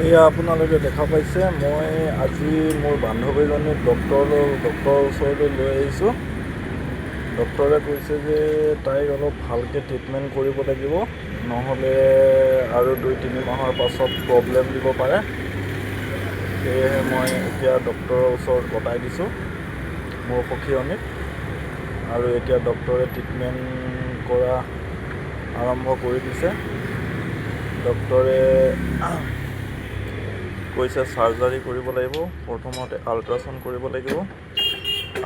এয়া আপোনালোকে দেখা পাইছে, মই আজি মোৰ বান্ধৱীজনীক ডক্টৰৰ ওচৰলৈ লৈ আহিছোঁ। ডক্টৰে কৈছে যে তাইক অলপ ভালকৈ ট্ৰিটমেণ্ট কৰিব লাগিব, নহ'লে আৰু 2-3 মাহৰ পাছত প্ৰব্লেম দিব পাৰে। সেয়েহে মই এতিয়া ডক্টৰৰ ওচৰত গতাই দিছোঁ মোৰ সখীয়নীক, আৰু এতিয়া ডক্টৰে ট্ৰিটমেণ্ট কৰা আৰম্ভ কৰি দিছে। ডক্টৰে কৈছে চাৰ্জাৰী কৰিব লাগিব, প্ৰথমতে আল্ট্ৰাচাউণ্ড কৰিব লাগিব,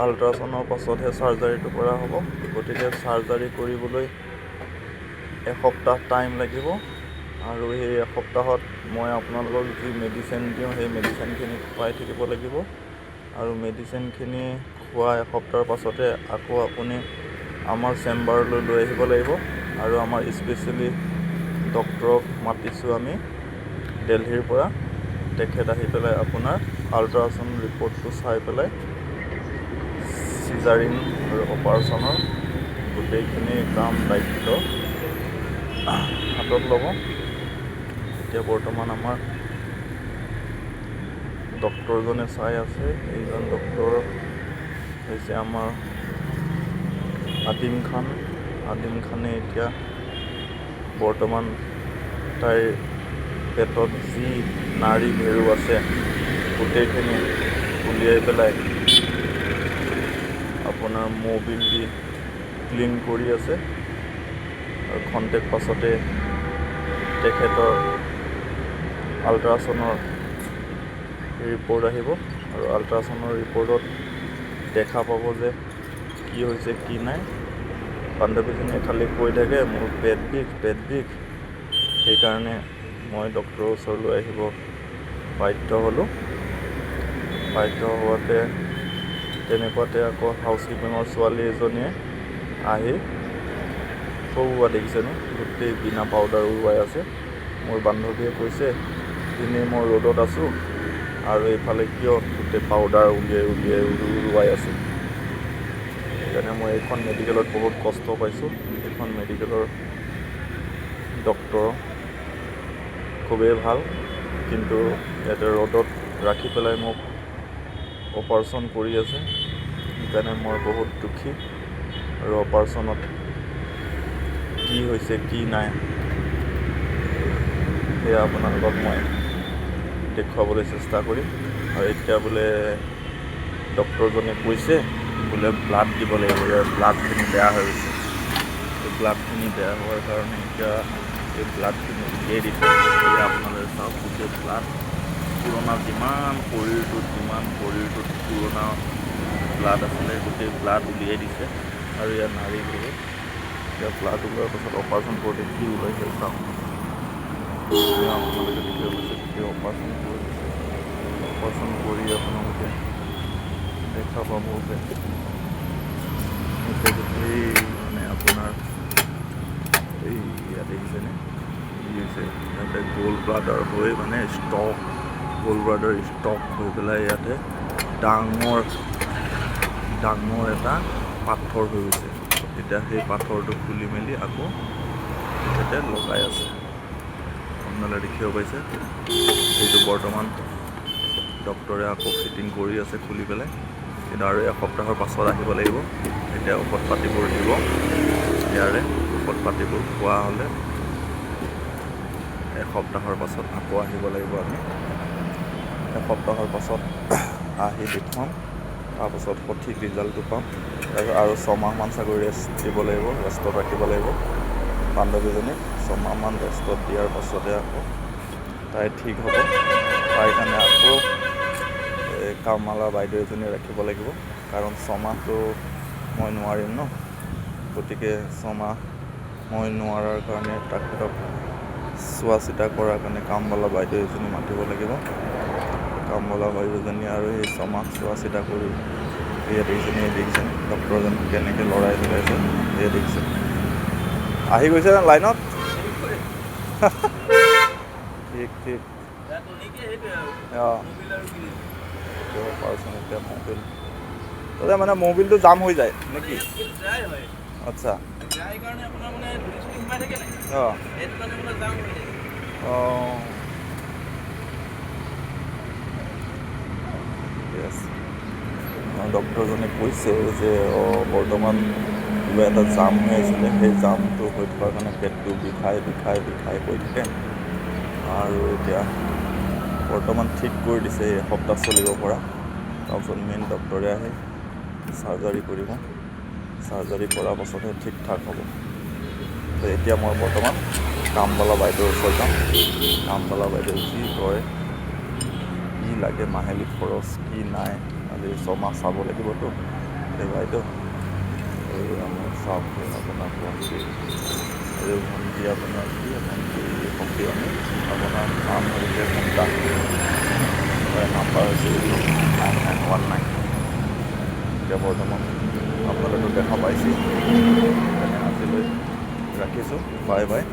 আল্ট্ৰাচাউণ্ডৰ পাছতহে চাৰ্জাৰীটো কৰা হ'ব। গতিকে চাৰ্জাৰী কৰিবলৈ এসপ্তাহ টাইম লাগিব, আৰু সেই এসপ্তাহত মই আপোনালোকক যি মেডিচিন দিওঁ সেই মেডিচিনখিনি খুৱাই থাকিব লাগিব, আৰু মেডিচিনখিনি খোৱা এসপ্তাহৰ পাছতে আকৌ আপুনি আমাৰ চেম্বাৰলৈ লৈ আহিব লাগিব। আৰু আমাৰ স্পেচিয়েলি ডক্টৰক মাতিছোঁ আমি দিল্লীৰ পৰা। তেখেত আহি পেলাই আপোনাৰ আল্ট্ৰাচাউণ্ড ৰিপৰ্টটো চাই পেলাই চিজাৰিং আৰু অপাৰেশ্যনৰ গোটেইখিনি কাম দায়িত্ব হাতত ল'ব। এতিয়া বৰ্তমান আমাৰ ডক্টৰজনে চাই আছে। এইজন ডক্টৰ হৈছে আমাৰ আদিম খানে এতিয়া বৰ্তমান তাইৰ পেটত যি নাড়ী ভেৰু আছে গোটেইখিনি উলিয়াই পেলাই আপোনাৰ মবিল দি ক্লিন কৰি আছে, আৰু খন্তেক পাছতে তেখেতৰ আল্ট্ৰাচাউণ্ডৰ ৰিপৰ্ট আহিব, আৰু আল্ট্ৰাচাউণ্ডৰ ৰিপৰ্টত দেখা পাব যে কি হৈছে কি নাই। বান্ধৱীজনীয়ে খালি কৈ থাকে মোৰ পেট বিষ, সেইকাৰণে মই ডক্টৰৰ ওচৰলৈ আহিব বাধ্য হ'লোঁ। বাধ্য হোৱাতে তেনেকুৱাতে আকৌ হাউচকিপিঙৰ ছোৱালী এজনীয়ে আহি সৌৱা দেখিছেনে, গোটেই বিনা পাউডাৰ উৰুৱাই আছে। মোৰ বান্ধৱীয়ে কৈছে এনেই মই ৰ'দত আছোঁ আৰু এইফালে কিয় গোটেই পাউডাৰ উৰুৱাই আছে। সেইকাৰণে মই এইখন মেডিকেলত বহুত কষ্ট পাইছোঁ। এইখন মেডিকেলৰ ডক্টৰ খুবেই ভাল, কিন্তু ইয়াতে ৰ'দত ৰাখি পেলাই মোক অপাৰেশ্যন কৰি আছে। সেইকাৰণে মই বহুত দুখী, আৰু অপাৰেশ্যনত কি হৈছে কি নাই সেয়া আপোনালোকক মই দেখুৱাবলৈ চেষ্টা কৰিম। আৰু এতিয়া বোলে ডক্টৰজনে কৈছে বোলে ব্লাড দিব লাগিব, ইয়াৰ ব্লাডখিনি বেয়া হৈ গৈছে। এই ব্লাডখিনি বেয়া হোৱাৰ কাৰণে এতিয়া এই ব্লাডখিনি উলিয়াই দিছে। এতিয়া আপোনালোকে চাওক, গোটেই ব্লাড পুৰণা যিমান শৰীৰটোত পুৰণা ব্লাড আছিলে গোটেই ব্লাড উলিয়াই দিছে, আৰু ইয়াৰ নাড়ী ভেৰু এতিয়া ব্লাড ওলোৱাৰ পাছত অপাৰেশ্যন কৰোঁতে কি ওলাইছে চাওক। আপোনালোকে দেখিব পাইছে গোটেই অপাৰেশ্যন কৰি আপোনালোকে দেখা পাব যে গোটেই মানে আপোনাৰ এই ইয়াত দেখিছেনে কি হৈছে, ইয়াতে গ'ল্ড ব্লাডাৰ হৈ মানে গ'ল্ড ব্লাডাৰ ষ্টক হৈ পেলাই ইয়াতে ডাঙৰ এটা পাথৰ হৈ গৈছে। এতিয়া সেই পাথৰটো খুলি মেলি আকৌ তেখেতে লগাই আছে। আপোনালোকে দেখিব পাইছে, এইটো বৰ্তমান ডক্টৰে আকৌ ফিটিং কৰি আছে খুলি পেলাই। কিন্তু আৰু এসপ্তাহৰ পাছত আহিব লাগিব। এতিয়া ঔষধ পাতিবোৰ দিব, ইয়াৰে ঔষধ পাতিবোৰ খোৱা হ'লে এসপ্তাহৰ পাছত আকৌ আহিব লাগিব। আমি এসপ্তাহৰ পাছত আহি দেখুৱাম, তাৰপাছত সঠিক ৰিজাল্টটো পাম। তাৰপিছত আৰু 6 মাহমান চাগৈ ৰেষ্টত ৰাখিব লাগিব বান্ধৱীজনীক। 6 মাহমান ৰেষ্টত দিয়াৰ পাছতে আকৌ তাই ঠিক হ'ব। তাইৰ কাৰণে আকৌ কামৱালা বাইদেউ এজনী ৰাখিব লাগিব, কাৰণ 6 মাহটো মই নোৱাৰিম ন। গতিকে 6 মাহ মই নোৱাৰাৰ কাৰণে তেখেতক চোৱা চিতা কৰাৰ কাৰণে কামৱালা বাইদেউ এজনী মাতিব লাগিব। কামৱালা বাইদেউজনী আৰু সেই 6 মাহ চোৱা চিতা কৰি সেয়া দেখিছেনে ডক্টৰজন কেনেকৈ লৰাই পেলাইছে। সেয়া দেখিছে, আহি গৈছে লাইনত। ঠিক অপাৰেশ্যন এতিয়া মবিল তাতে মানে মবিলটো জাম হৈ যায় নেকি? আচ্ছা, অঁ ডক্টৰজনে কৈছে যে বৰ্তমান কিবা এটা জাম হৈ আছিলে, সেই জামটো হৈ থকাৰ কাৰণে পেটটো বিষাই কৈ থাকে। আৰু এতিয়া বৰ্তমান ঠিক কৰি দিছে, এসপ্তাহ চলিব পৰা। তাৰপিছত মেইন ডক্টৰে আহি চাৰ্জাৰী কৰিব, চাৰ্জাৰী কৰাৰ পাছতহে ঠিক ঠাক হ'ব। তো এতিয়া মই বৰ্তমান কামবালা বাইদেউৰ ওচৰত যাম। কামবালা বাইদেউ কি কয়, কি লাগে মাহিলী খৰচ কি নাই, আজি ছমাহ চাব লাগিবতো। এই বাইদেউ এই আমাৰ চাওক আপোনাৰ ভণ্টি, এই ভণ্টি আপোনাৰ কি ভণ্টি আমি আপোনাৰ নাম হৈছে মুক্তা, নাম্বাৰ হৈছে 9919। এতিয়া বৰ্তমান আপোনালোকেতো দেখা পাইছে, সেইকাৰণে আজিলৈ ৰাখিছোঁ, বাই বাই।